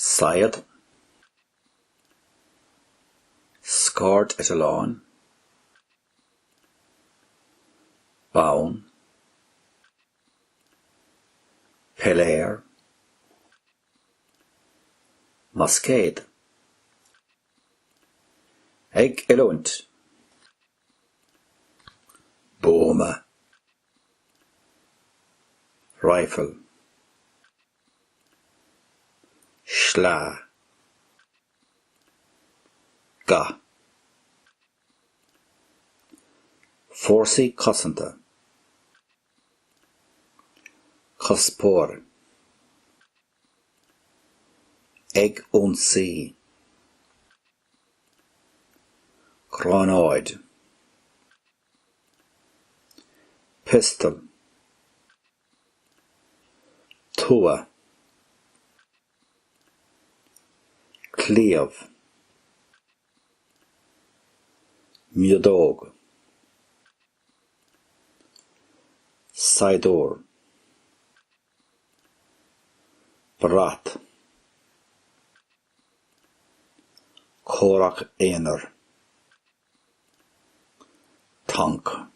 Sayad, Scart at a lawn, Bown, Pelair, Muscade, Egg Elunt, Boma, Rifle, Schla, Ga, Forsi Cosanta, Cospor, Egg Unsi, Cronoid, Pistol, Tua, Cleave, Mudog, Sidor, Brat, Korak Einer, Tonk.